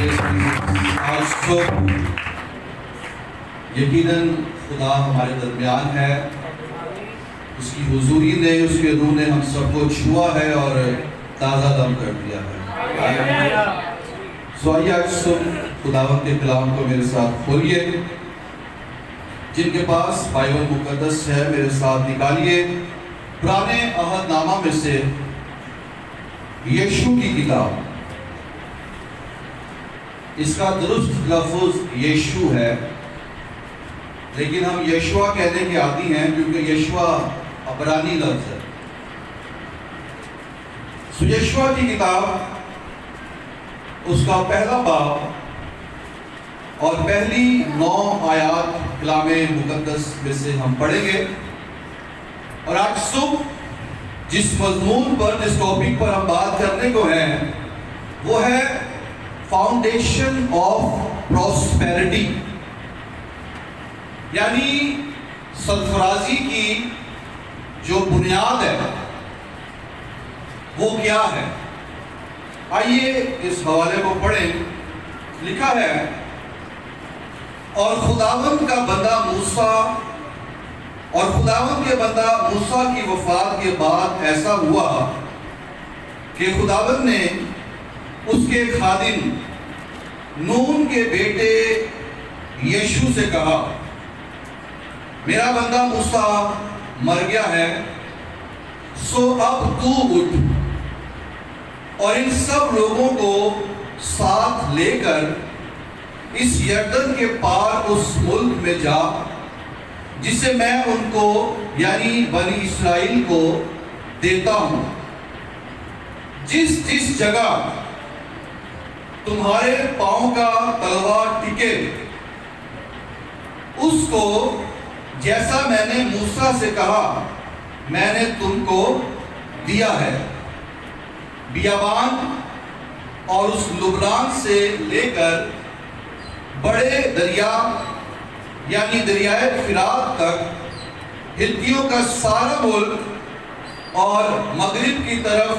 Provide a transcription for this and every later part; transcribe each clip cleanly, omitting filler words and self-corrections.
آج صبح یقیناً خدا ہمارے درمیان ہے، اس کی حضوری نے، اس کے روح نے ہم سب کو چھوا ہے اور تازہ دم کر دیا ہے۔ سو آئیے آج صبح خداوند کے کلام کو میرے ساتھ کھولیے، جن کے پاس بائبل مقدس ہے میرے ساتھ نکالیے پرانے عہد نامہ میں سے یشوع کی کتاب۔ اس کا درست لفظ یشوع ہے، لیکن ہم یشوع کہنے کے عادی ہیں کیونکہ یشوع عبرانی لفظ ہے۔ سو یشوع کی کتاب، اس کا پہلا باب اور پہلی 9 آیات کلام مقدس میں سے ہم پڑھیں گے، اور آج صبح جس مضمون پر، جس ٹاپک پر ہم بات کرنے کو ہیں، وہ ہے فاؤنڈیشن آف پراسپیرٹی، یعنی سرفرازی کی جو بنیاد ہے وہ کیا ہے۔ آئیے اس حوالے کو پڑھیں۔ لکھا ہے، اور خداوند کا بندہ موسیٰ، اور خداوند کے بندہ موسیٰ کی وفات کے بعد ایسا ہوا کہ خداوند نے اس کے خادم نون کے بیٹے یشوع سے کہا، میرا بندہ موسیٰ مر گیا ہے، سو اب تو اٹھ اور ان سب لوگوں کو ساتھ لے کر اس یردن کے پار اس ملک میں جا جسے میں ان کو یعنی بنی اسرائیل کو دیتا ہوں۔ جس جس جگہ تمہارے پاؤں کا تلوا ٹکے، اس کو جیسا میں نے موسیٰ سے کہا میں نے تم کو دیا ہے۔ بیابان اور اس لبنان سے لے کر بڑے دریا یعنی دریائے فرات تک، ہتھیوں کا سارا ملک اور مغرب کی طرف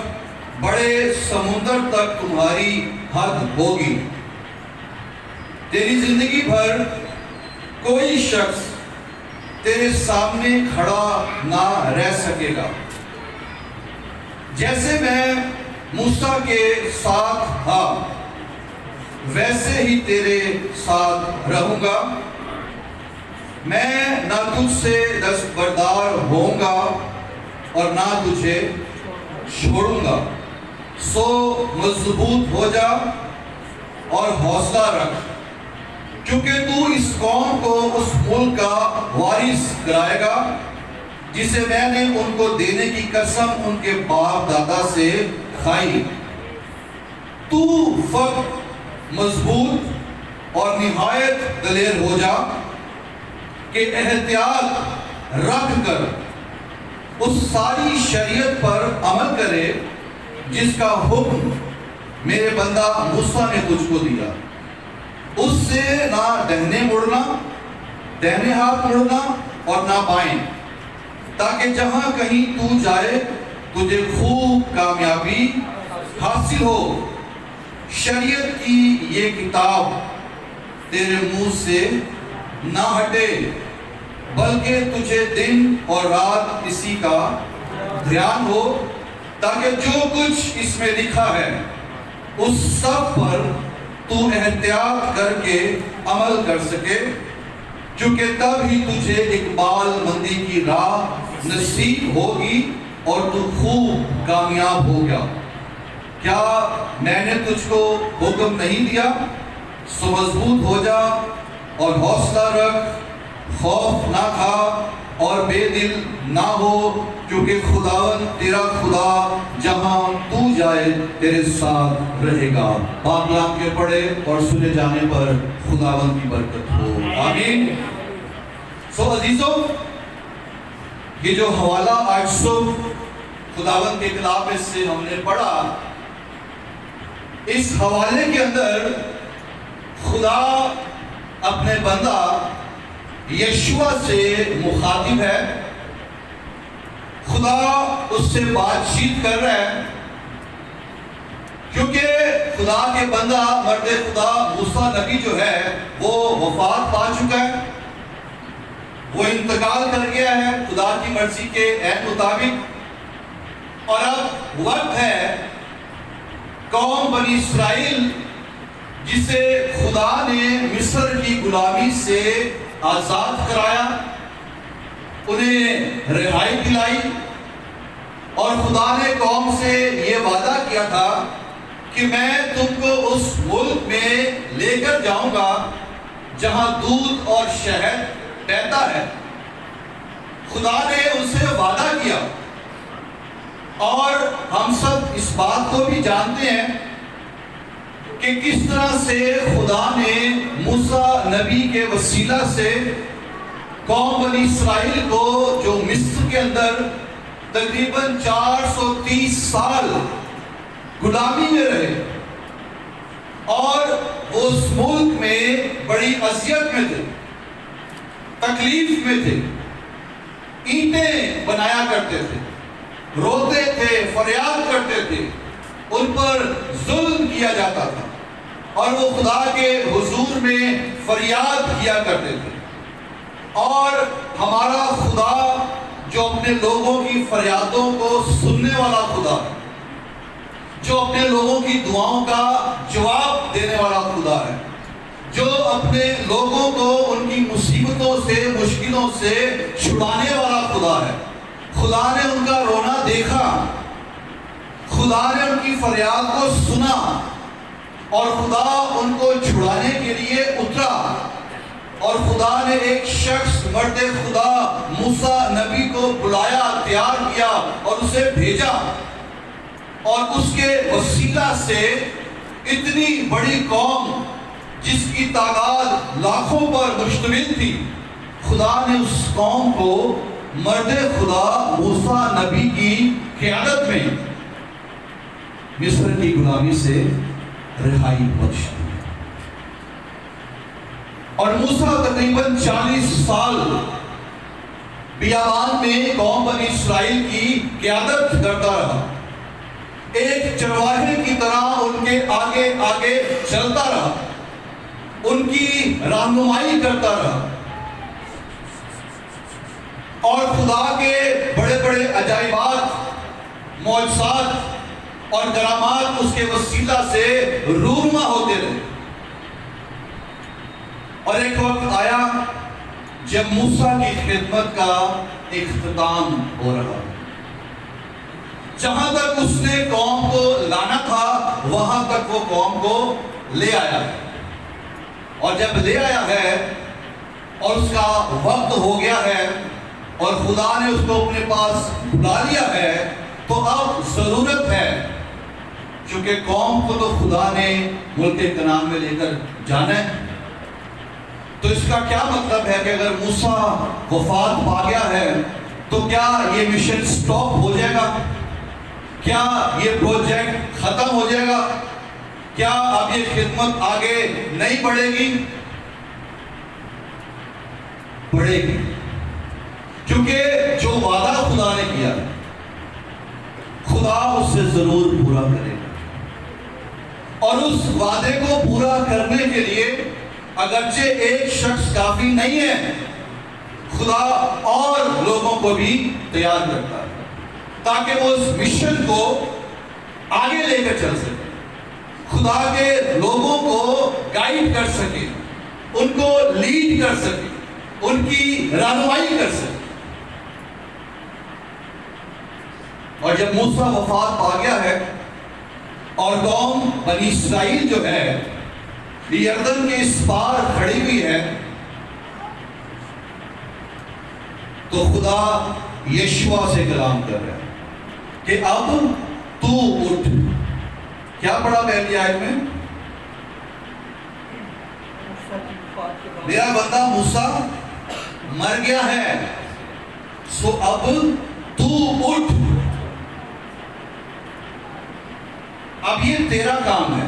بڑے سمندر تک تمہاری حد ہوگی۔ تیری زندگی بھر کوئی شخص تیرے سامنے کھڑا نہ رہ سکے گا۔ جیسے میں موسیٰ کے ساتھ تھا ویسے ہی تیرے ساتھ رہوں گا۔ میں نہ تجھ سے دستبردار ہوں گا اور نہ تجھے چھوڑوں گا۔ سو مضبوط ہو جا اور حوصلہ رکھ، کیونکہ تو اس قوم کو اس ملک کا وارث کرائے گا جسے میں نے ان کو دینے کی قسم ان کے باپ دادا سے کھائی۔ تو فقط مضبوط اور نہایت دلیر ہو جا کہ احتیاط رکھ کر اس ساری شریعت پر عمل کرے جس کا حکم میرے بندہ موسیٰ نے تجھ کو دیا۔ اس سے نہ دہنے ہاتھ مڑنا اور نہ بائیں، تاکہ جہاں کہیں تو جائے تجھے خوب کامیابی حاصل ہو۔ شریعت کی یہ کتاب تیرے منہ سے نہ ہٹے، بلکہ تجھے دن اور رات اسی کا دھیان ہو، تاکہ جو کچھ اس میں لکھا ہے اس سب پر تو احتیاط کر کے عمل کر سکے، کیونکہ تب ہی تجھے اقبال مندی کی راہ نصیب ہوگی اور تو خوب کامیاب ہو گیا۔ کیا میں نے تجھ کو حکم نہیں دیا؟ سو مضبوط ہو جا اور حوصلہ رکھ، خوف نہ کھا اور بے دل نہ ہو، کیونکہ خداوند تیرا خدا جہاں تو جائے تیرے ساتھ رہے گا۔ پاک کلام کے پڑھے اور سنے جانے پر خداوند کی برکت ہو، آمین۔ سو عزیزوں، یہ جو حوالہ آج صبح خداوند کے کلام میں سے ہم نے پڑھا، اس حوالے کے اندر خدا اپنے بندہ یشوع سے مخاطب ہے۔ خدا اس سے بات چیت کر رہا ہے کیونکہ خدا کے بندہ مرد خدا موسیٰ نبی جو ہے وہ وفات پا چکا ہے، وہ انتقال کر گیا ہے خدا کی مرضی کے عین مطابق، اور اب وقت ہے قوم بنی اسرائیل جسے خدا نے مصر کی غلامی سے آزاد کرایا، انہیں رہائی دلائی، اور خدا نے قوم سے یہ وعدہ کیا تھا کہ میں تم کو اس ملک میں لے کر جاؤں گا جہاں دودھ اور شہد بہتا ہے۔ خدا نے ان سے وعدہ کیا، اور ہم سب اس بات کو بھی جانتے ہیں کہ کس طرح سے خدا نے موسیٰ نبی کے وسیلہ سے قوم بنی اسرائیل کو جو مصر کے اندر تقریباً 430 سال غلامی میں رہے، اور وہ اس ملک میں بڑی اذیت میں تھے، تکلیف میں تھے، اینٹیں بنایا کرتے تھے، روتے تھے، فریاد کرتے تھے، ان پر ظلم کیا جاتا تھا، اور وہ خدا کے حضور میں فریاد کیا کرتے تھے۔ اور ہمارا خدا جو اپنے لوگوں کی فریادوں کو سننے والا خدا ہے، جو اپنے لوگوں کی دعاؤں کا جواب دینے والا خدا ہے، جو اپنے لوگوں کو ان کی مصیبتوں سے، مشکلوں سے چھڑانے والا خدا ہے۔ خدا نے ان کا رونا دیکھا، خدا نے ان کی فریاد کو سنا، اور خدا ان کو چھڑانے کے لیے اترا، اور خدا نے ایک شخص مرد خدا موسیٰ نبی کو بلایا، تیار کیا اور اسے بھیجا، اور اس کے وسیلہ سے اتنی بڑی قوم جس کی تعداد لاکھوں پر مشتمل تھی، خدا نے اس قوم کو مرد خدا موسیٰ نبی کی قیادت میں مصر کی غلامی سے رہائی بخش دی، اور موسیٰ تقریباً 40 سال بیابان میں قوم بنی اسرائیل کی قیادت کرتا رہا، ایک چرواہے کی طرح ان کے آگے آگے چلتا رہا، ان کی رہنمائی کرتا رہا، اور خدا کے بڑے بڑے عجائبات، معجزات اور کرامات اس کے وسیلہ سے رونما ہوتے رہے۔ اور ایک وقت آیا جب موسیٰ کی خدمت کا اختتام ہو رہا، جہاں تک اس نے قوم کو لانا تھا وہاں تک وہ قوم کو لے آیا، اور جب لے آیا ہے اور اس کا وقت ہو گیا ہے اور خدا نے اس کو اپنے پاس بلا لیا ہے، تو اب ضرورت ہے، چونکہ قوم کو تو خدا نے ملک کنعان میں لے کر جانا ہے، تو اس کا کیا مطلب ہے کہ اگر موسیٰ وفات پا گیا ہے تو کیا یہ مشن سٹاپ ہو جائے گا؟ کیا یہ پروجیکٹ ختم ہو جائے گا؟ کیا اب یہ خدمت آگے نہیں بڑھے گی؟ بڑھے گی، کیونکہ جو وعدہ خدا نے کیا خدا اس سے ضرور پورا کرے گا، اور اس وعدے کو پورا کرنے کے لیے اگرچہ ایک شخص کافی نہیں ہے، خدا اور لوگوں کو بھی تیار کرتا ہے تاکہ وہ اس مشن کو آگے لے کر چل سکے، خدا کے لوگوں کو گائیڈ کر سکے، ان کو لیڈ کر سکے، ان کی رہنمائی کر سکے۔ اور جب موسیٰ وفات پا گیا ہے اور قوم بنی اسرائیل جو ہے یردن کے اس پار کھڑی ہوئی ہے، تو خدا یشوع سے کلام کر رہا ہے کہ اب تو اٹھ۔ کیا پڑھا پہلی آیت میں؟ میرا بندہ موسیٰ مر گیا ہے، سو اب تو اٹھ، اب یہ تیرا کام ہے،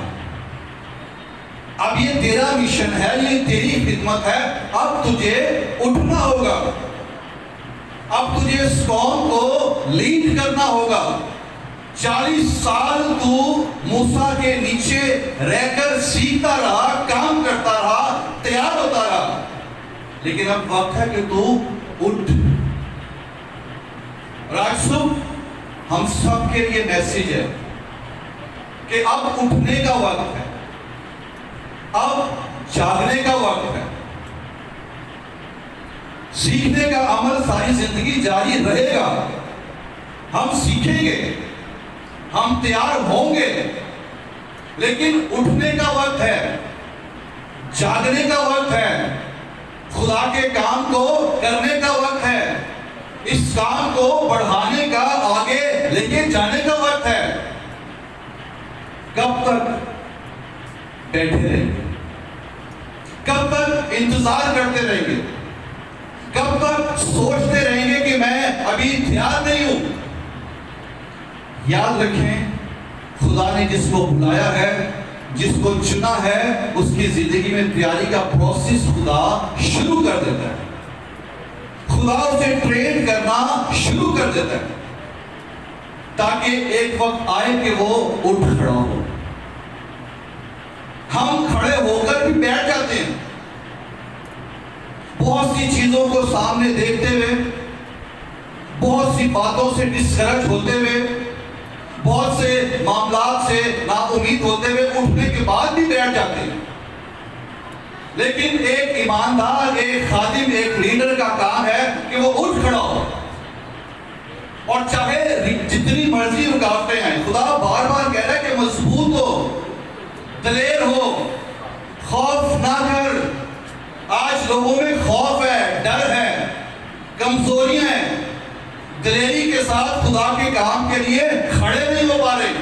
اب یہ تیرا مشن ہے، یہ تیری خدمت ہے، اب تجھے اٹھنا ہوگا، اب تجھے اس قوم کو لیڈ کرنا ہوگا، 40 سال تو موسیٰ کے نیچے رہ کر سیکھتا رہا، کام کرتا رہا، تیار ہوتا رہا، لیکن اب وقت ہے کہ تو اٹھ۔ اور آج صبح ہم سب کے لیے میسیج ہے کہ اب اٹھنے کا وقت ہے، اب جاگنے کا وقت ہے۔ سیکھنے کا عمل ساری زندگی جاری رہے گا، ہم سیکھیں گے، ہم تیار ہوں گے، لیکن اٹھنے کا وقت ہے، جاگنے کا وقت ہے، خدا کے کام کو کرنے کا وقت ہے، اس کام کو بڑھانے کا، آگے لے کے جانے کا وقت ہے۔ کب تک بیٹھے رہیں گے؟ کب تک انتظار کرتے رہیں گے؟ کب تک سوچتے رہیں گے کہ میں ابھی تیار نہیں ہوں؟ یاد رکھیں، خدا نے جس کو بلایا ہے، جس کو چنا ہے، اس کی زندگی میں تیاری کا پروسیس خدا شروع کر دیتا ہے۔ خدا اسے ٹرین کرنا شروع کر دیتا ہے تاکہ ایک وقت آئے کہ وہ اٹھ کھڑا ہو۔ ہم کھڑے ہو کر بھی بیٹھ جاتے ہیں، بہت سی چیزوں کو سامنے دیکھتے ہوئے، بہت سی باتوں سے ڈسکرج ہوتے ہوئے، بہت سے معاملات سے نا امید ہوتے ہوئے اٹھنے کے بعد بھی بیٹھ جاتے ہیں۔ لیکن ایک ایماندار، ایک خادم، ایک لیڈر کا کام ہے کہ وہ اٹھ کھڑا ہو، اور چاہے جتنی مرضی رکاوٹیں ہیں، خدا بار بار کہہ رہا ہے کہ مضبوط ہو، دلیر ہو، خوف نہ کر۔ آج لوگوں میں خوف ہے، ڈر ہے، کمزوریاں ہیں، دلیری کے ساتھ خدا کے کام کے لیے کھڑے نہیں ہو پا رہے،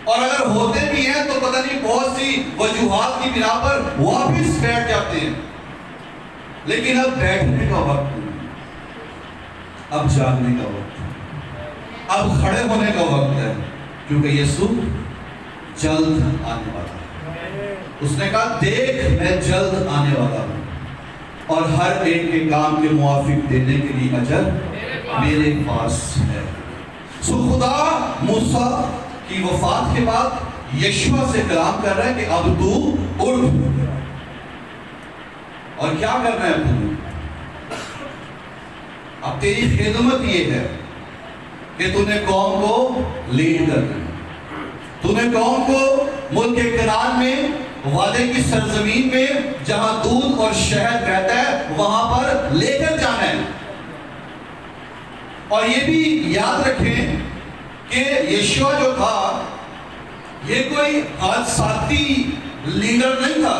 اور اگر ہوتے بھی ہیں تو پتہ نہیں بہت سی وجوہات کی بنا پر واپس بیٹھ جاتے ہیں۔ لیکن اب بیٹھنے کا وقت نہیں، اب جاگنے کا وقت ہے، اب کھڑے ہونے کا وقت ہے، کیونکہ یسوع جلد آنے والا ہے۔ اس نے کہا دیکھ میں جلد آنے والا ہوں، اور ہر ایک کے کام کے موافق دینے کے لیے اجر میرے پاس ہے۔ سو خدا موسیٰ کی وفات کے بعد یشوع سے کلام کر رہا ہے کہ اب تو اٹھ، اور کیا کرنا ہے تم؟ اب تیری خدمت یہ ہے کہ تو نے قوم کو لیڈ کرنا ہے، تو نے قوم کو ملک کنعان میں، وعدے کی سرزمین میں جہاں دودھ اور شہد بہتا ہے، وہاں پر لے کر جانا ہے۔ اور یہ بھی یاد رکھیں کہ یشوع جو تھا یہ کوئی حادثاتی لیڈر نہیں تھا،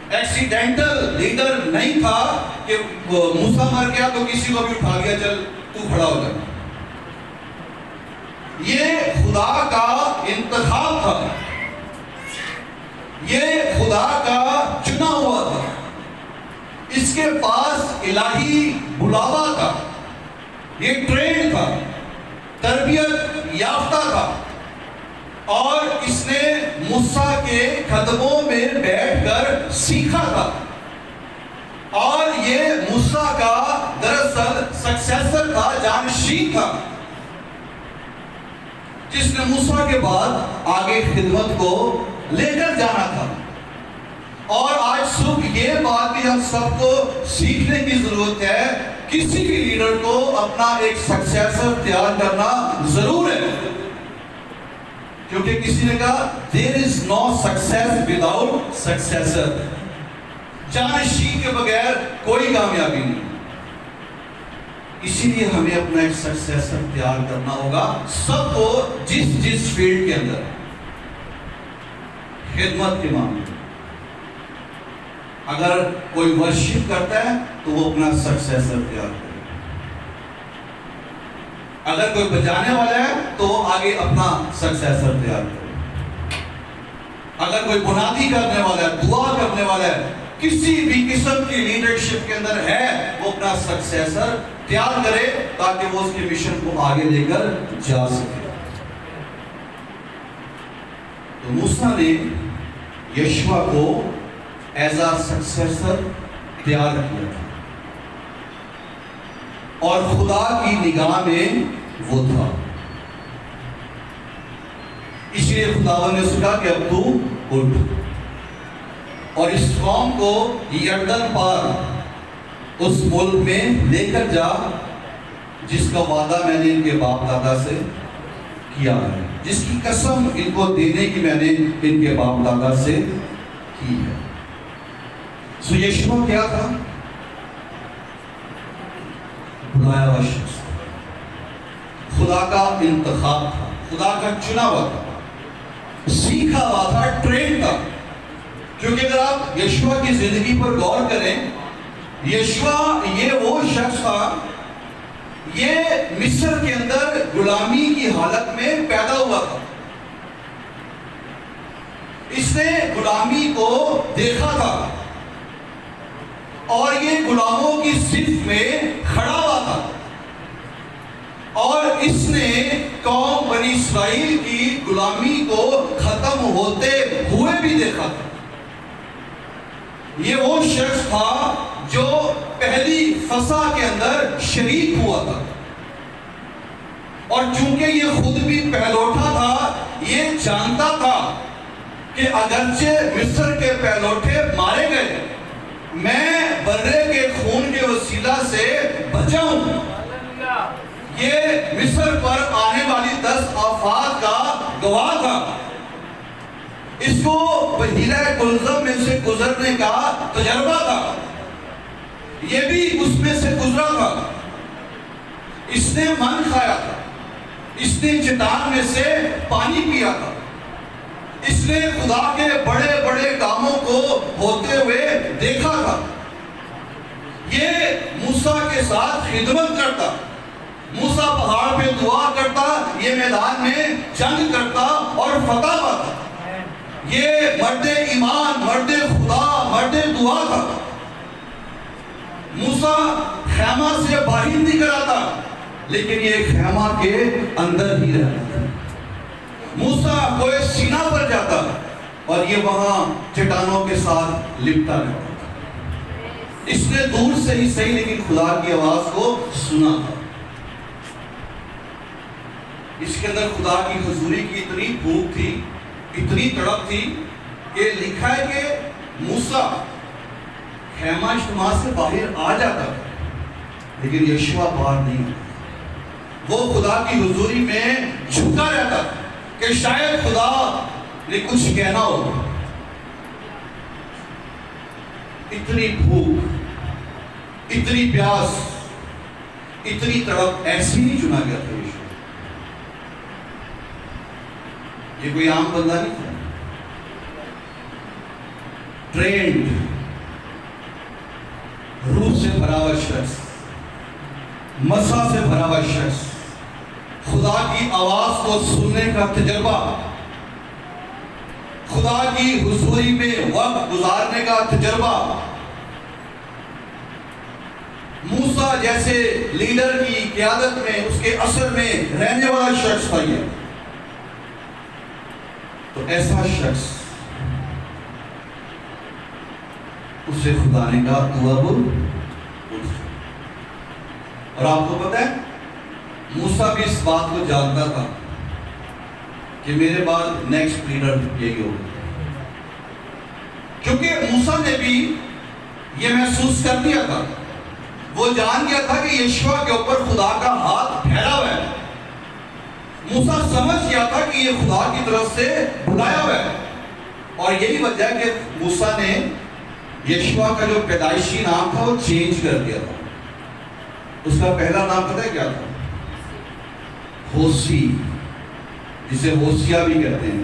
ایکسیڈنٹل لیڈر نہیں تھا کہ موسیٰ مر گیا تو کسی کو بھی اٹھا لیا چل تو کھڑا ہو جا۔ یہ خدا کا انتخاب تھا، یہ خدا کا چنا ہوا تھا، اس کے پاس الہی بلاوا تھا، یہ ٹرین تھا، تربیت یافتہ تھا، اور اس نے موسیٰ کے قدموں میں بیٹھ کر سیکھا تھا، اور یہ موسیٰ کا دراصل سکسیسر تھا، جانشین تھا، جس نے موسیٰ کے بعد آگے خدمت کو لے کر جانا تھا۔ اور آج صبح یہ بات بھی ہم سب کو سیکھنے کی ضرورت ہے، کسی بھی لیڈر کو اپنا ایک سکسیسر تیار کرنا ضرور ہے، کیونکہ کسی نے کہا there is no success without successor، جانشین کے بغیر کوئی کامیابی نہیں۔ اسی لیے ہمیں اپنا ایک سکسیسر تیار کرنا ہوگا، سب کو جس فیلڈ کے اندر، خدمت کے معاملے میں اگر کوئی ورشپ کرتا ہے تو وہ اپنا سکسیسر تیار کرے، اگر کوئی بجانے والا ہے تو وہ آگے اپنا سکسیسر تیار کرے، اگر کوئی بنیادی کرنے والا ہے، دعا کرنے والا ہے، کسی بھی قسم کی لیڈرشپ کے اندر ہے، وہ اپنا سکسیسر تیار کرے تاکہ وہ اس کے مشن کو آگے لے کر جا سکے۔ تو موسیٰ نے یشوع کو ایز اے سکسیسر تیار کیا تھا، اور خدا کی نگاہ میں وہ تھا۔ اس لیے خداوند نے اس کو کہا کہ اب تو اٹھ اور اس قوم کو یردن پار اس ملک میں لے کر جا جس کا وعدہ میں نے ان کے باپ دادا سے کیا ہے، جس کی قسم ان کو دینے کی میں نے ان کے باپ دادا سے کی ہے۔ سو یشوع کیا تھا؟ بلایا ہوا شخص، خدا کا انتخاب تھا، خدا کا چنا ہوا تھا، سیکھا ہوا تھا، ٹرین تھا۔ کیونکہ اگر آپ یشوع کی زندگی پر غور کریں، یشوع یہ وہ شخص تھا، یہ مصر کے اندر غلامی کی حالت میں پیدا ہوا تھا۔ اس نے غلامی کو دیکھا تھا اور یہ غلاموں کی صف میں کھڑا ہوا تھا، اور اس نے قوم بنی اسرائیل کی غلامی کو ختم ہوتے ہوئے بھی دیکھا تھا۔ یہ وہ شخص تھا جو پہلی فسح کے اندر شریک ہوا تھا، اور چونکہ یہ خود بھی پہلوٹا تھا، یہ جانتا تھا کہ اگرچہ مصر کے پہلوٹے مارے گئے، میں برے کے خون کے وسیلہ سے بچا ہوں۔ یہ مصر پر آنے والی 10 آفات کا گواہ تھا۔ اس کو بحیرہ کلزم میں سے گزرنے کا تجربہ تھا، یہ بھی اس میں سے گزرا تھا۔ اس نے من کھایا تھا، اس نے چٹان میں سے پانی پیا تھا، اس نے خدا کے بڑے بڑے کاموں کو ہوتے ہوئے دیکھا تھا۔ یہ موسیٰ کے ساتھ خدمت کرتا، موسیٰ پہاڑ پہ دعا کرتا، یہ میدان میں جنگ کرتا اور فتح پاتا۔ یہ مرد ایمان، مرد خدا، مرد دعا تھا۔ موسیٰ خیمہ سے باہر نکل آتا، لیکن یہ خیمہ کے اندر ہی رہتا تھا۔ موسیٰ کوئی سینا پر جاتا اور یہ وہاں چٹانوں کے ساتھ لپٹا رہتا تھا۔ اس نے دور سے ہی صحیح لیکن خدا کی آواز کو سنا تھا۔ اس کے اندر خدا کی حضوری کی اتنی بھوک تھی، اتنی تڑپ تھی کہ لکھا ہے کہ موسیٰ خیمہ اجتماع سے باہر آ جاتا تھا، لیکن یشوع باہر نہیں آتا۔ وہ خدا کی حضوری میں جھکا رہتا کہ شاید خدا نے کچھ کہنا ہو۔ اتنی بھوک، اتنی پیاس، اتنی تڑپ، ایسی نہیں چنا گیا تھا یشوع۔ یہ کوئی عام بندہ نہیں تھا، ٹرینڈ، روح سے بھرا ہوا شخص، مسا سے بھرا ہوا شخص، خدا کی آواز کو سننے کا تجربہ، خدا کی حضوری میں وقت گزارنے کا تجربہ۔ موسیٰ جیسے لیڈر کی قیادت میں، اس کے اثر میں رہنے والا شخص تھا یہ۔ تو ایسا شخص، اسے خدا نے کہا تو اب اٹھ۔ اور آپ کو پتہ ہے موسیٰ بھی اس بات کو جانتا تھا کہ میرے بعد نیکسٹ لیڈر یہی ہوگا، کیونکہ موسیٰ نے بھی یہ محسوس کر دیا تھا، وہ جان گیا تھا کہ یشوع کے اوپر خدا کا ہاتھ پھیلا ہوا ہے۔ موسیٰ سمجھ گیا تھا کہ یہ خدا کی طرف سے بلایا ہوا ہے، اور یہی وجہ ہے کہ موسیٰ نے یشوع کا جو پیدائشی نام تھا وہ چینج کر دیا تھا۔ اس کا پہلا نام پتہ ہے کیا تھا؟ ہوسی، جسے ہوسیا بھی کہتے ہیں،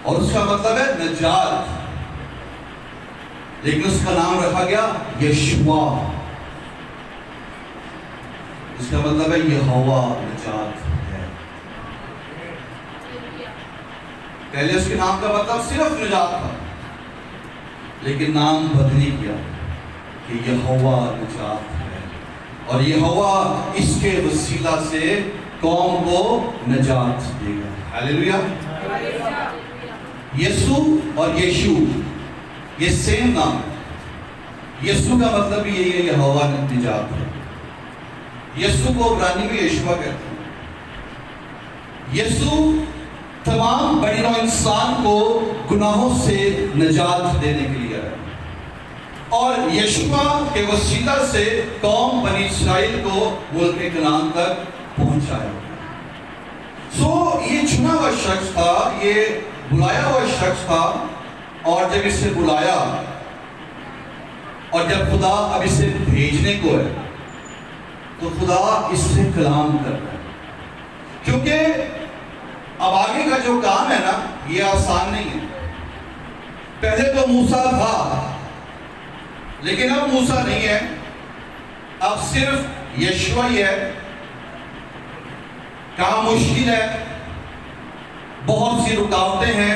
اور اس کا مطلب ہے نجات، لیکن اس کا نام رکھا گیا یشوع، اس کا مطلب ہے یہوہ نجات ہے۔ پہلے اس کے نام کا مطلب صرف نجات تھا، لیکن نام بدلی کیا کہ یہوہ نجات ہے، اور یہوہ اس کے وسیلہ سے قوم کو نجات دے گا۔ ہاللیلویہ۔ یسوع اور یشوع یہ سیم نام ہے۔ یسوع کا مطلب بھی یہی ہے، یہوہ نجات ہے۔ یسوع کو عبرانی میں یشوع کہتے ہیں۔ یسوع تمام بنی نوع انسان کو گناہوں سے نجات دینے کے لیے آیا اور یشوع کے وسیلہ سے قوم بنی اسرائیل کو ملک کنعان تک پہنچایا۔ یہ چنا ہوا شخص تھا، یہ بلایا ہوا شخص تھا، اور جب اسے بلایا اور جب خدا اب اسے بھیجنے کو ہے تو خدا اس سے کلام کر رہا ہے، کیونکہ اب آگے کا جو کام ہے نا یہ آسان نہیں ہے۔ پہلے تو موسیٰ تھا لیکن اب موسیٰ نہیں ہے، اب صرف یشوع ہی ہے۔ کام مشکل ہے، بہت سی رکاوٹیں ہیں،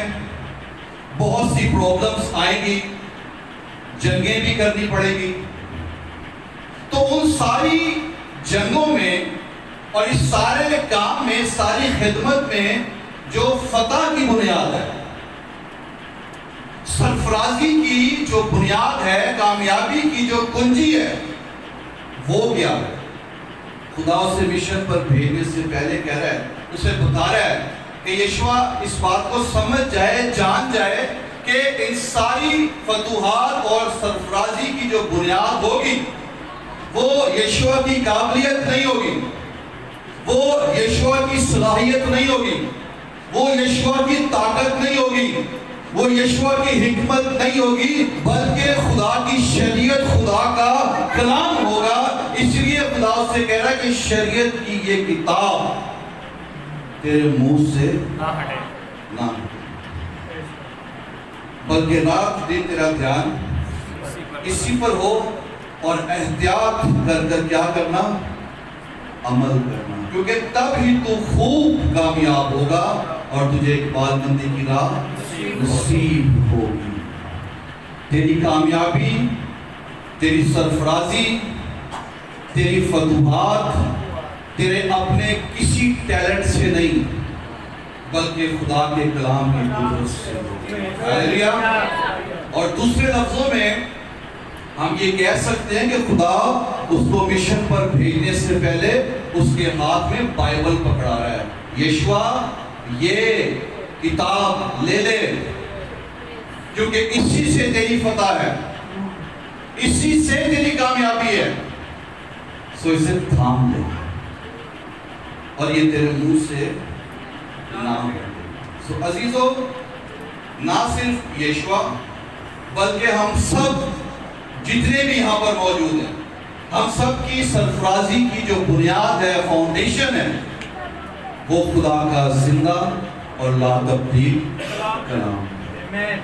بہت سی پرابلمز آئیں گی، جنگیں بھی کرنی پڑے گی۔ تو ان ساری جنگوں میں اور اس سارے کام میں، ساری خدمت میں جو فتح کی بنیاد ہے، سرفرازی کی جو بنیاد ہے، کامیابی کی جو کنجی ہے، وہ کیا ہے؟ خدا اسے مشن پر بھیجنے سے پہلے کہہ رہا ہے، اسے بتا رہا ہے کہ یشوع اس بات کو سمجھ جائے، جان جائے کہ ان ساری فتوحات اور سرفرازی کی جو بنیاد ہوگی وہ یشوع کی قابلیت نہیں ہوگی، وہ یشوع کی صلاحیت نہیں ہوگی، وہ یشوع کی طاقت نہیں ہوگی، وہ یشوع کی حکمت نہیں ہوگی، بلکہ خدا کی شریعت، خدا کا کلام ہوگا۔ اس لیے خدا سے کہہ رہا ہے کہ شریعت کی یہ کتاب تیرے منہ سے نہ ہٹے، بلکہ رات دن تیرا دھیان اسی پر ہو اور احتیاط کر کر کیا کرنا؟ عمل کرنا، کیونکہ تب ہی تو خوب کامیاب ہوگا اور تجھے اقبال مندی کی راہ نصیب ہوگی۔ تیری کامیابی، تیری سرفرازی، تیری فتوحات تیرے اپنے کسی ٹیلنٹ سے نہیں بلکہ خدا کے کلام کی قدرت سے ہوگی۔ ہاللیلویا۔ اور دوسرے لفظوں میں ہم یہ کہہ سکتے ہیں کہ خدا اس کو مشن پر بھیجنے سے پہلے اس کے ہاتھ میں بائبل پکڑا رہا ہے۔ یشوع یہ کتاب لے لے، کیونکہ اسی سے تیری فتح ہے، اسی سے تیری کامیابی ہے، سو اسے تھام لے اور یہ تیرے منہ سے نہ ہٹے۔ سو عزیزو، نہ صرف یشوع بلکہ ہم سب جتنے بھی یہاں پر موجود ہیں، ہم سب کی سرفرازی کی جو بنیاد ہے، فاؤنڈیشن ہے، وہ خدا کا زندہ اور لا تبدیل کلام ہے۔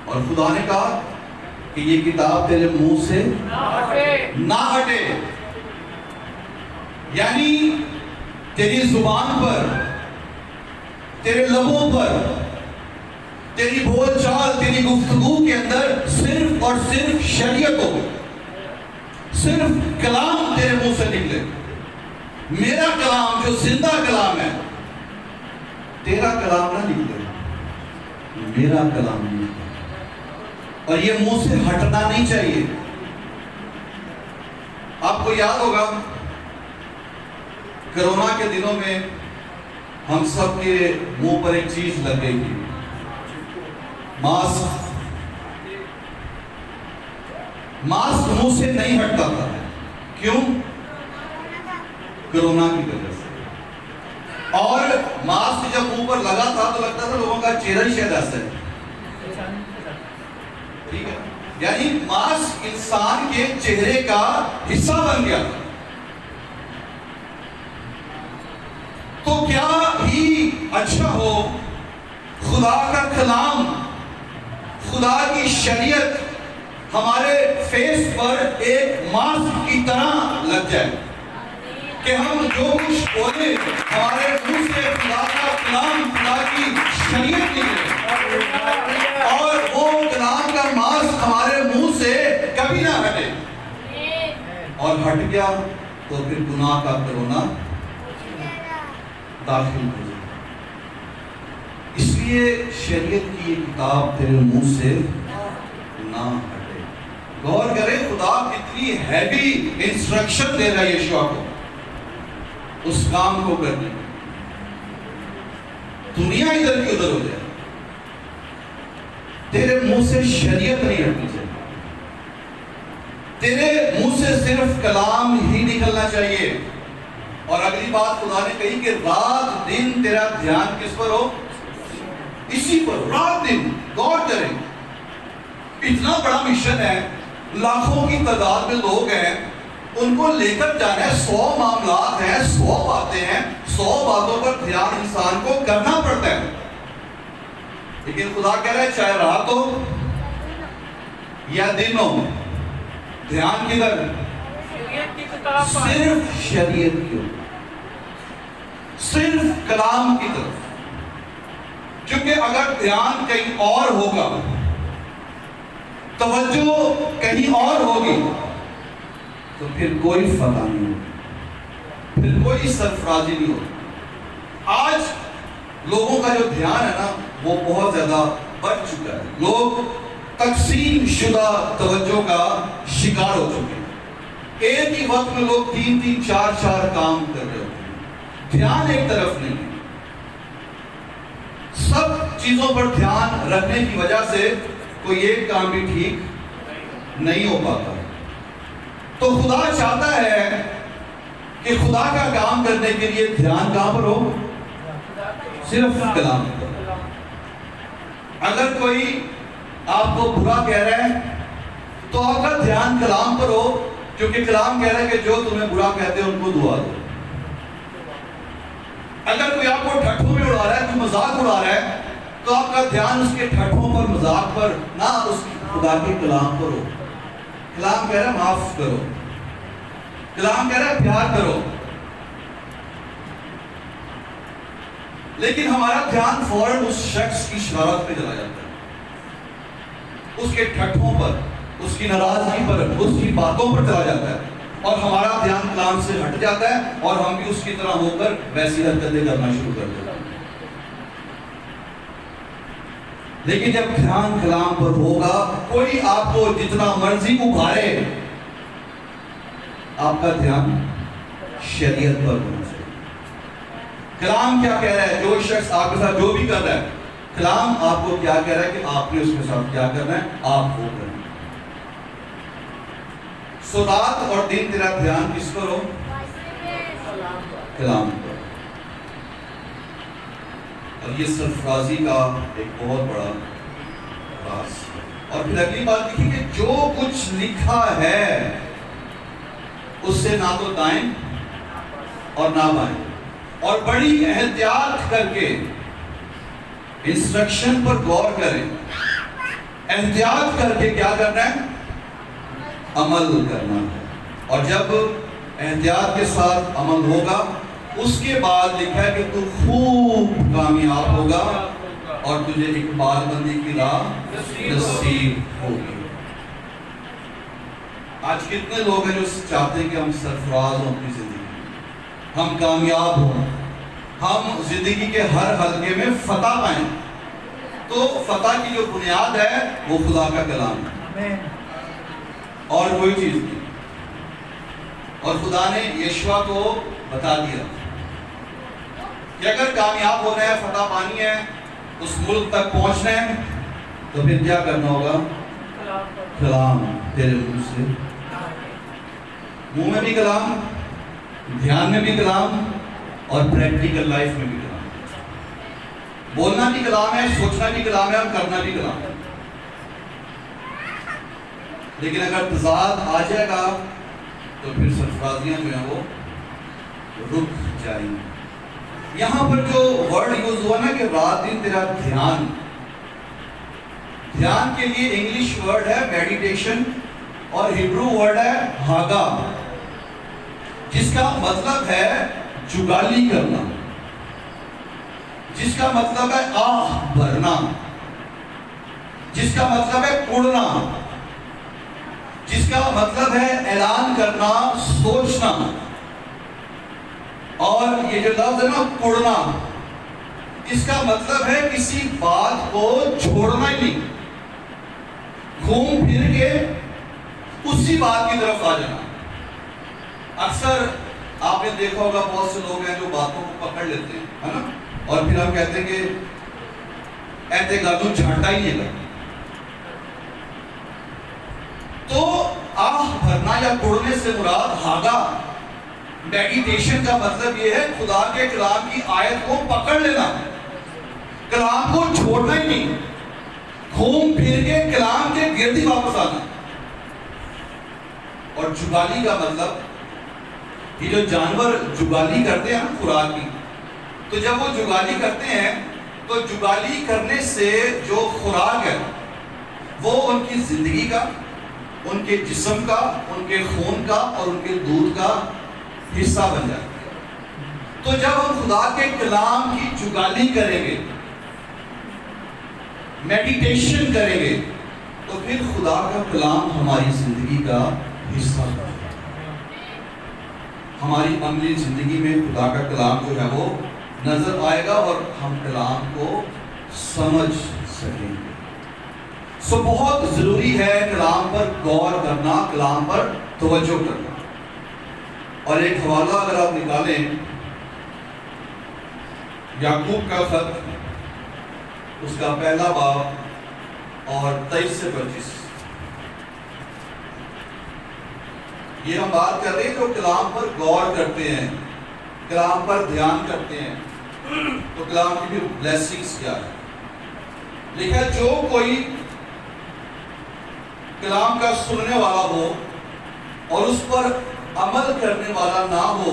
اور خدا نے کہا کہ یہ کتاب تیرے منہ سے نہ ہٹے، یعنی تیری زبان پر، تیرے لبوں پر، تیری بول چال، تیری گفتگو کے اندر صرف اور صرف شریعت ہو، صرف کلام تیرے منہ سے نکلے۔ میرا کلام جو زندہ کلام ہے، تیرا کلام نہ نکلے، میرا کلام نکلے، اور یہ منہ سے ہٹنا نہیں چاہیے۔ آپ کو یاد ہوگا کرونا کے دنوں میں ہم سب کے منہ پر ایک چیز لگ گئی تھی، ماسک۔ ماسک منہ سے نہیں ہٹتا تھا، کیوں؟ کرونا کی وجہ سے۔ اور ماسک جب منہ پر لگا تھا تو لگتا تھا لوگوں کا چہرہ ہی شاید ایسا ہے، ٹھیک ہے، یعنی ماسک انسان کے چہرے کا حصہ بن گیا تھا۔ تو کیا ہی اچھا ہو خدا کا کلام، خدا کی شریعت ہمارے فیس پر ایک ماسک کی طرح لگ جائے کہ ہم جو کچھ بولیں ہمارے منہ سے خدا کا کلام، خدا کی شریعت نکلے، اور وہ کلام کا ماسک ہمارے منہ سے کبھی نہ ہٹے۔ اور ہٹ گیا تو پھر گناہ کا کرونا داخل ہو جائے۔ اس لیے شریعت کی یہ کتاب تیرے منہ سے نہ ہٹے۔ غور کرے خدا کتنی ہیوی انسٹرکشن دے رہا ہے یشوع کو اس کام کو کرنے میں۔ دنیا ادھر کی ادھر ہو جائے، تیرے منہ سے شریعت نہیں ہٹنی چاہیے، تیرے منہ سے صرف کلام ہی نکلنا چاہیے۔ اور اگلی بات خدا نے کہی کہ رات دن تیرا دھیان کس پر ہو؟ اسی پر، رات دن غور کریں۔ اتنا بڑا مشن ہے، لاکھوں کی تعداد میں لوگ ہیں، ان کو لے کر جانا ہے، 100 معاملات ہیں، 100 باتیں ہیں، 100 باتوں پر دھیان انسان کو کرنا پڑتا ہے۔ لیکن خدا کہہ رہا ہے چاہے رات ہو یا دن ہو، دھیان کدھر؟ صرف شریعت کی ہو، صرف کلام کی طرف۔ کیونکہ اگر دھیان کہیں اور ہوگا، توجہ کہیں اور ہوگی، تو پھر کوئی فتح نہیں ہوگی، پھر کوئی سرفرازی نہیں ہوگی۔ آج لوگوں کا جو دھیان ہے نا وہ بہت زیادہ بڑھ چکا ہے، لوگ تقسیم شدہ توجہ کا شکار ہو چکے ہیں۔ ایک ہی وقت میں لوگ 3 4 کام کر رہے ہوتے ہیں، دھیان ایک طرف نہیں ہے۔ سب چیزوں پر دھیان رکھنے کی وجہ سے کوئی ایک کام بھی ٹھیک نہیں ہو پاتا۔ تو خدا چاہتا ہے کہ خدا کا کام کرنے کے لیے دھیان کہاں پر ہو؟ صرف کلام پر۔ اگر کوئی آپ کو برا کہہ رہا ہے تو آپ کا دھیان کلام پر ہو، کیونکہ کلام کہہ رہا ہے کہ جو تمہیں برا کہتے ہیں ان کو دعا دو۔ اگر کوئی آپ کو ٹھٹھوں میں اڑا رہا ہے، کوئی مذاق اڑا رہا ہے، تو آپ کا دھیان اس کے ٹھٹھوں پر، مذاق پر نہ، اس خدا کے کلام پر ہو۔ کلام کہہ رہا ہے معاف کرو، کلام کہہ رہا ہے پیار کرو۔ لیکن ہمارا دھیان فوراً اس شخص کی شرارت پہ چلا جاتا ہے، اس کے ٹھٹھوں پر، اس کی ناراضگی پر، اس کی باتوں پر چلا جاتا ہے، اور ہمارا دھیان کلام سے ہٹ جاتا ہے، اور ہم بھی اس کی طرح ہو کر ویسی حرکتیں کرنا شروع کر دیتے ہیں۔ لیکن جب دھیان کلام پر ہوگا، کوئی آپ کو جتنا مرضی ابھارے، آپ کا دھیان شریعت پر ہونا چاہیے۔ کلام کیا کہہ رہا ہے؟ جو شخص آپ کے ساتھ جو بھی کر رہا ہے، کلام آپ کو کیا کہہ رہا ہے کہ آپ نے اس کے ساتھ کیا کرنا ہے؟ آپ وہ کرنا ہے۔ سو رات اور دن تیرا دھیان کس پر ہو؟ کلام پر۔ اور یہ سرفرازی کا ایک بہت بڑا راز ہے۔ اور پھر اگلی بات دیکھیے کہ جو کچھ لکھا ہے اس سے نہ تو دائیں اور نہ بائیں، اور بڑی احتیاط کر کے انسٹرکشن پر غور کریں، احتیاط کر کے کیا کرنا ہے؟ عمل کرنا ہے۔ اور جب احتیاط کے ساتھ عمل ہوگا، اس کے بعد لکھا ہے کہ تو خوب کامیاب ہوگا اور تجھے اقبال بندی کی راہ نصیب ہوگی۔ آج کتنے لوگ ہیں جو چاہتے ہیں کہ ہم سرفراز ہوں اپنی زندگی، ہم کامیاب ہوں، ہم زندگی کے ہر حلقے میں فتح پائیں۔ تو فتح کی جو بنیاد ہے وہ خدا کا کلام ہے، اور کوئی چیز نہیں۔ اور خدا نے یشوع کو بتا دیا کہ اگر کامیاب ہونا ہے، فتح پانی ہے، اس ملک تک پہنچنا ہے، تو پھر کیا کرنا ہوگا؟ کلام تیرے منہ سے، منہ میں بھی کلام، دھیان میں بھی کلام، اور پریکٹیکل لائف میں بھی کلام۔ بولنا بھی کلام ہے، سوچنا بھی کلام ہے، اور کرنا بھی کلام ہے۔ لیکن اگر تضاد آ جائے گا تو پھر سرفرازیاں جو ہیں وہ رک جائیں گی۔ یہاں پر جو ورڈ یوز ہوا نا کہ رات دن تیرا دھیان، دھیان کے لیے انگلش ورڈ ہے میڈیٹیشن، اور ہیبرو ورڈ ہے ہاگا، جس کا مطلب ہے جگالی کرنا، جس کا مطلب ہے آہ بھرنا، جس کا مطلب ہے اڑنا، جس کا مطلب ہے اعلان کرنا، سوچنا۔ اور یہ جو لفظ ہے نا اڑنا، اس کا مطلب ہے کسی بات کو چھوڑنا ہی نہیں، گھوم پھر کے اسی بات کی طرف آ جانا۔ اکثر آپ نے دیکھا ہوگا بہت سے لوگ ہیں جو باتوں کو پکڑ لیتے ہیں، ہے نا، اور پھر ہم کہتے ہیں کہ ایتے گالوں جھانٹا ہی نہیں کرنا. تو آہ بھرنا یا توڑنے سے مراد ہاگا میڈیٹیشن کا مطلب یہ ہے خدا کے کلام کی آیت کو پکڑ لینا, کلام کو چھوڑنا ہی نہیں, گھوم پھر کے کلام کے گرد ہی واپس آنا. اور جگالی کا مطلب یہ جو جانور جگالی کرتے ہیں نا خوراک کی, تو جب وہ جگالی کرتے ہیں تو جگالی کرنے سے جو خوراک ہے وہ ان کی زندگی کا, ان کے جسم کا, ان کے خون کا اور ان کے دودھ کا حصہ بن جاتی ہے. تو جب ہم خدا کے کلام کی جگالی کریں گے, میڈیٹیشن کریں گے, تو پھر خدا کا کلام ہماری زندگی کا حصہ بن جائے گا. ہماری عملی زندگی میں خدا کا کلام جو ہے وہ نظر آئے گا اور ہم کلام کو سمجھ سکیں گے. سو بہت ضروری ہے کلام پر غور کرنا, کلام پر توجہ کرنا. اور ایک حوالہ اگر آپ نکالیں یعقوب کا خط, اس کا پہلا باب اور 23 سے 25, یہ ہم بات کر رہے ہیں جو کلام پر غور کرتے ہیں, کلام پر دھیان کرتے ہیں, تو کلام کی بھی بلیسنگز کیا ہے. لکھا ہے جو کوئی کلام کا سننے والا ہو اور اس پر عمل کرنے والا نہ ہو,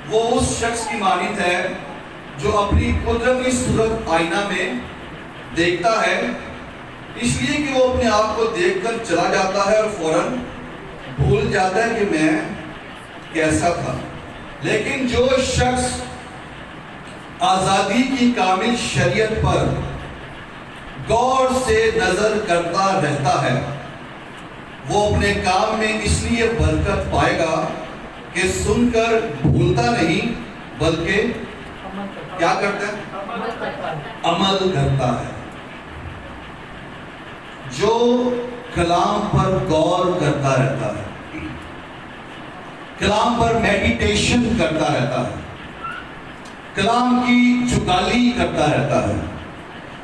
وہ اس شخص کی مانند ہے جو اپنی قدرتی صورت آئینہ میں دیکھتا ہے, اس لیے کہ وہ اپنے آپ کو دیکھ کر چلا جاتا ہے اور فوراً بھول جاتا ہے کہ میں کیسا تھا. لیکن جو شخص آزادی کی کامل شریعت پر غور سے نظر کرتا رہتا ہے, وہ اپنے کام میں اس لیے برکت پائے گا کہ سن کر بھولتا نہیں بلکہ کیا کرتا ہے, عمل کرتا ہے. جو کلام پر غور کرتا رہتا ہے, کلام پر میڈیٹیشن کرتا رہتا ہے, کلام کی جگالی کرتا رہتا ہے,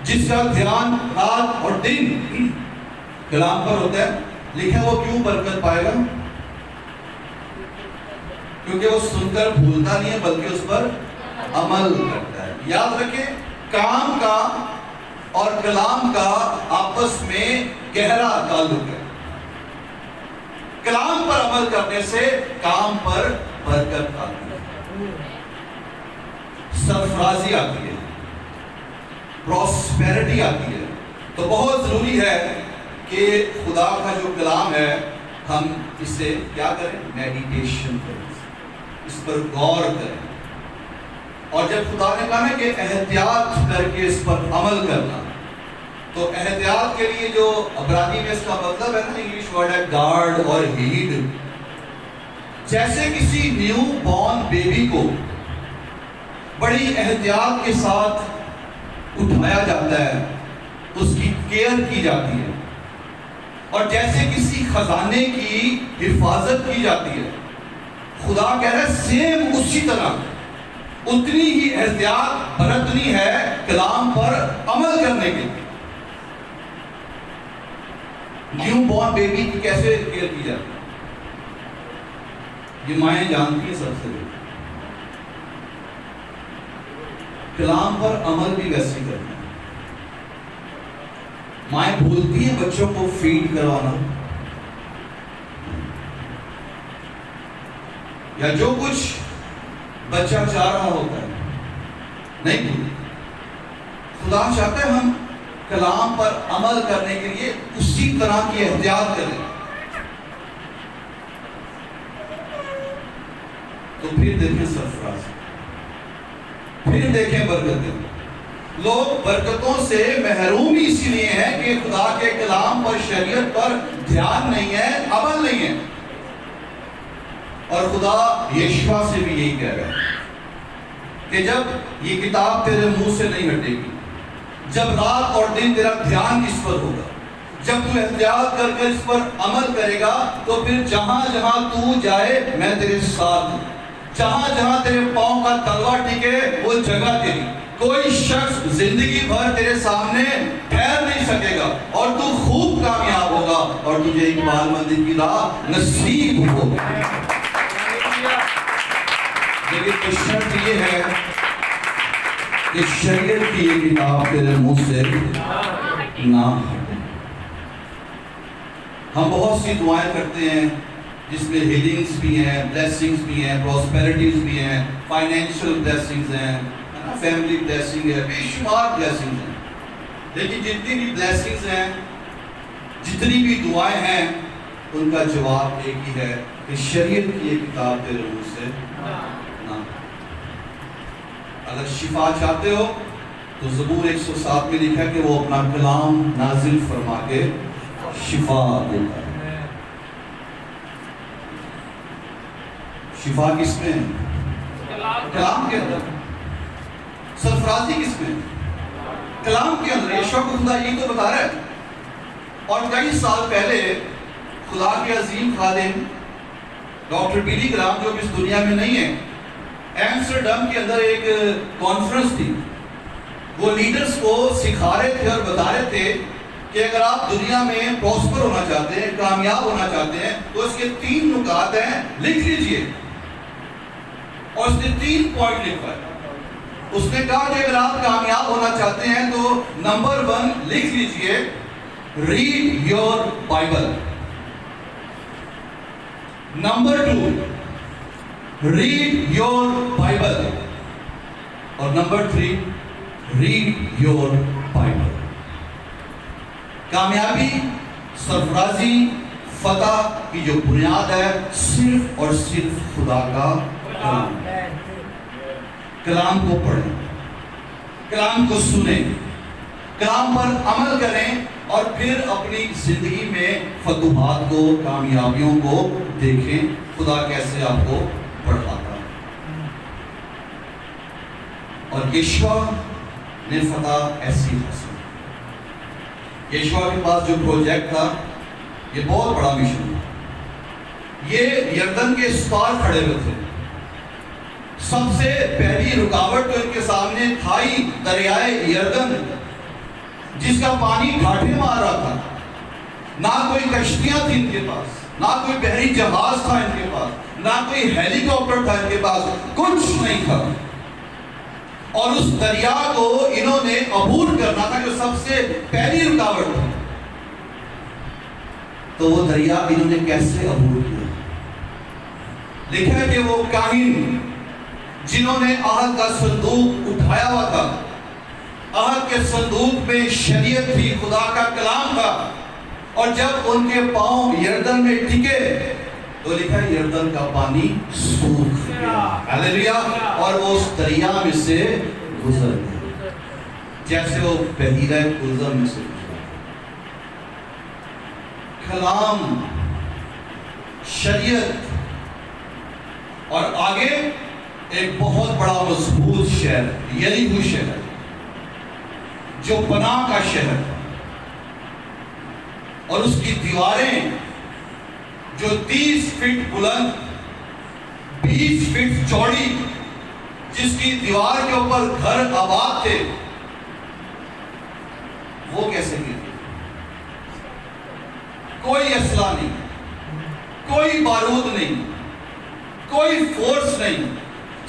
جس کا دھیان رات اور دن کلام پر ہوتا ہے, لکھا وہ کیوں برکت پائے گا؟ کیونکہ وہ سن کر بھولتا نہیں ہے بلکہ اس پر عمل کرتا ہے. یاد رکھیں, کام کا اور کلام کا آپس میں گہرا تعلق ہے. کلام پر عمل کرنے سے کام پر برکت آتی ہے, سرفرازی آتی ہے, پراسپیرٹی آتی ہے. تو بہت ضروری ہے کہ خدا کا جو کلام ہے ہم اسے کیا کریں, میڈیٹیشن کریں, اس پر غور کریں. اور جب خدا نے کہا نا کہ احتیاط کر کے اس پر عمل کرنا, تو احتیاط کے لیے جو عبرانی میں اس کا مطلب ہے نا, انگلش ورڈ ہے گارڈ اور ہیڈ. جیسے کسی نیو بورن بیبی کو بڑی احتیاط کے ساتھ اٹھایا جاتا ہے, اس کی کیئر کی جاتی ہے, اور جیسے کسی خزانے کی حفاظت کی جاتی ہے, خدا کہہ رہا ہے سیم اسی طرح اتنی ہی احتیاط برتنی ہے کلام پر عمل کرنے کے لیے. نیو بورن بیبی کی کیسے کیئر کی جاتی ہے یہ مائیں جانتی ہیں سب سے. کلام پر عمل بھی ویسے کرنا. مائیں بھولتی ہیں بچوں کو فیڈ کروانا, یا جو کچھ بچہ چاہ رہا ہوتا ہے نہیں بھولتی. خدا چاہتا ہے ہم کلام پر عمل کرنے کے لیے اسی طرح کی احتیاط کریں. تو پھر دیکھیں سرفراز, پھر دیکھیں برکتیں. لوگ برکتوں سے محروم اسی لیے ہیں کہ خدا کے کلام پر, شریعت پر دھیان نہیں ہے, عمل نہیں ہے. اور خدا یشوع سے بھی یہی کہہ رہا ہے کہ جب یہ کتاب تیرے منہ سے نہیں ہٹے گی, جب رات اور دن تیرا دھیان اس پر ہوگا, جب تو احتیاط کر کے اس پر عمل کرے گا, تو پھر جہاں جہاں تو جائے میں تیرے ساتھ ہوں. جہاں جہاں تیرے پاؤں کا تلوا ٹکے وہ جگہ تیری, کوئی شخص زندگی بھر تیرے سامنے ٹھہر نہیں سکے گا اور تو خوب کامیاب ہوگا اور تجھے اقبال مندی کی راہ نصیب ہوگی. لیکن شرط یہ ہے کہ شریعت کی یہ کتاب تیرے منہ سے نہ ہٹے. ہم بہت سی دعائیں کرتے ہیں جس میں ہیلنگز بھی ہیں, بلیسنگز بھی ہیں, پراسپیرٹیز بھی ہیں, فائنینشیل بلیسنگز ہیں, فیملی بلیسنگ ہے, بے شمار بلیسنگز ہیں. لیکن جتنی بھی بلیسنگز ہیں, جتنی بھی دعائیں ہیں, ان کا جواب ایک ہی ہے کہ شریعت کی یہ کتاب تیرے منہ سے نہ. اگر شفا چاہتے ہو تو زبور 107 میں لکھا ہے کہ وہ اپنا کلام نازل فرما کے شفا دیتا ہے. شفا کس میں ہے؟ کلام کے اندر. سرفرازی کس میں؟ کلام کے اندر. یشوع کو خدا یہ تو بتا رہا ہے. اور کئی سال پہلے خدا کے عظیم خادم ڈاکٹر بلی گرام, جو اس دنیا میں نہیں ہے, ایمسٹرڈم کے اندر ایک کانفرنس تھی. وہ لیڈرز کو سکھا رہے تھے اور بتا رہے تھے کہ اگر آپ دنیا میں پراسپر ہونا چاہتے ہیں, کامیاب ہونا چاہتے ہیں, تو اس کے 3 نکات ہیں, لکھ لیجئے. اور اس نے 3 پوائنٹ لکھا ہے. اس نے کہا کہ اگر آپ کامیاب ہونا چاہتے ہیں تو نمبر 1 لکھ لیجئے, read your Bible. Number 2, read your Bible. اور نمبر 3, ریڈ یور بائبل. کامیابی, سرفرازی, فتح کی جو بنیاد ہے صرف اور صرف خدا کا کلام. کلام کو پڑھیں, کلام کو سنیں, کلام پر عمل کریں اور پھر اپنی زندگی میں فتوحات کو, کامیابیوں کو دیکھیں. خدا کیسے آپ کو بڑھاتا ہے. اور یشوع نے فتح ایسی حاصل. یشوع کے پاس جو پروجیکٹ تھا یہ بہت بڑا مشن تھا. یہ یردن کے اس پار کھڑے ہوئے تھے. سب سے پہلی رکاوٹ تو ان کے سامنے تھا ہی دریائے یردن, جس کا پانی گھاٹے مار رہا تھا. نہ کوئی کشتیاں تھی ان کے پاس, نہ کوئی بحری جہاز تھا ان کے پاس, نہ کوئی ہیلی کاپٹر تھا ان کے پاس, کچھ نہیں تھا. اور اس دریا کو انہوں نے عبور کرنا تھا, جو سب سے پہلی رکاوٹ تھی. تو وہ دریا انہوں نے کیسے عبور کیا؟ لکھا ہے کہ وہ کاہن جنہوں نے عہد کا صندوق اٹھایا ہوا تھا, عہد کے صندوق میں شریعت تھی, خدا کا کلام تھا, اور جب ان کے پاؤں یردن میں ٹکے تو لکھا ہے یردن کا پانی سوکھ گیا. ہاللیلویا. اور وہ اس دریا میں سے گزر گیا جیسے وہ بحیرہ کلزم میں سے گزر. کلام, شریعت, اور آگے ایک بہت بڑا مضبوط شہر, یریحو شہر, جو پناہ کا شہر, اور اس کی دیواریں جو 30 فٹ بلند, 20 فٹ چوڑی, جس کی دیوار کے اوپر گھر آباد تھے, وہ کیسے گرے؟ کوئی اسلحہ نہیں, کوئی بارود نہیں, کوئی فورس نہیں,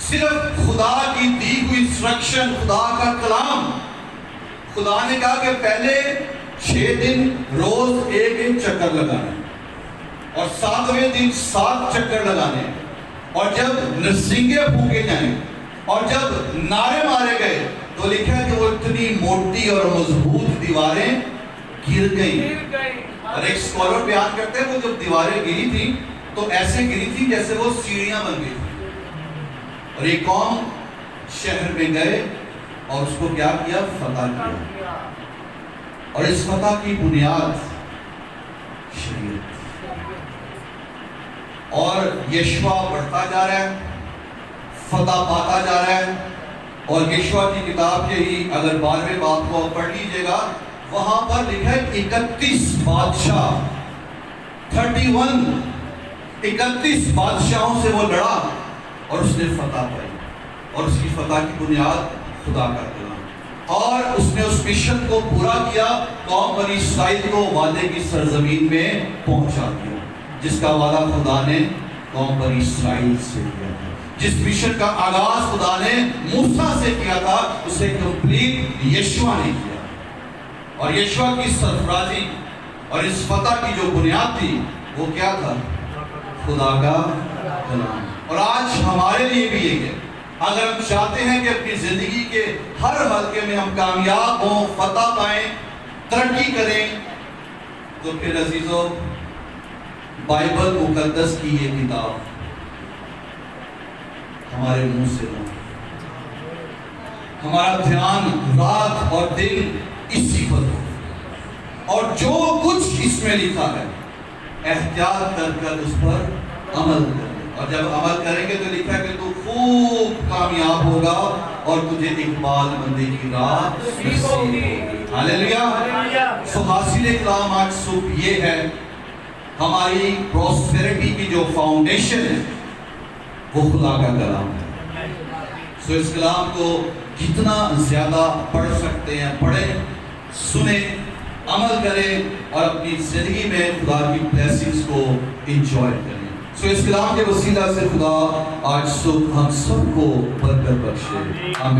صرف خدا کی دی ہوئی انسٹرکشن, خدا کا کلام. خدا نے کہا کہ پہلے 6 دن روز ایک چکر لگانا, اور 7ویں دن 7 چکر لگانے, اور جب نرسنگے پھونکے جائیں اور جب نعرے مارے گئے تو لکھا ہے کہ وہ اتنی موٹی اور مضبوط دیواریں گر گئیں. اور ایک اسکالر بیان کرتے ہیں وہ جب دیواریں گری تھی تو ایسے گری تھی جیسے وہ سیڑھیاں بن گئی تھی. اور ایک قوم شہر میں گئے اور اس کو کیا کیا؟ فتح کیا. اور اس فتح کی بنیاد شریعت. اور یشوع بڑھتا جا رہا ہے, فتح پاتا جا رہا ہے. اور یشوع کی کتاب کے ہی اگر 12ویں باب کو پڑھ لیجئے گا, وہاں پر لکھا ہے 31 بادشاہ, 31 بادشاہوں سے وہ لڑا اور اس نے فتح پائی. اور اس کی فتح کی بنیاد خدا کا کلام. اور اس نے اس مشن کو پورا کیا، قوم بنی اسرائیل کو وعدے کی سرزمین میں پہنچا دیا، جس کا وعدہ خدا نے قوم بنی اسرائیل سے کیا تھا۔ جس مشن کا آغاز خدا نے موسیٰ سے کیا تھا، اسے کمپلیٹ یشوع نے کیا، اور یشوع کی سرفرازی اور اس فتح کی جو بنیاد تھی وہ کیا تھا؟ خدا کا کلام۔ اور آج ہمارے لیے بھی یہ ہے، اگر ہم چاہتے ہیں کہ اپنی زندگی کے ہر حلقے میں ہم کامیاب ہوں، فتح پائیں، ترقی کریں، تو پھر عزیزو بائبل مقدس کی یہ کتاب ہمارے منہ سے نہ، ہمارا دھیان رات اور دن اسی پر ہو، اور جو کچھ اس میں لکھا ہے احتیاط کر کر اس پر عمل کریں، اور جب عمل کریں گے تو لکھا ہے کہ تو خوب کامیاب ہوگا اور تجھے اقبال مندی کی راہ نصیب ہوگی۔ ہاللیلویہ۔ سو حاصل کلام آج صبح یہ ہے، ہماری پروسپیرٹی کی جو فاؤنڈیشن ہے وہ خدا کا کلام ہے۔ سو اس کلام کو جتنا زیادہ پڑھ سکتے ہیں پڑھیں، سنیں، عمل کریں، اور اپنی زندگی میں خدا کی بلیسنگز کو انجوائے کریں۔ سو اس کلام کے وسیلہ سے خدا آج صبح ہم سب کو برکت بخشے۔ آمین۔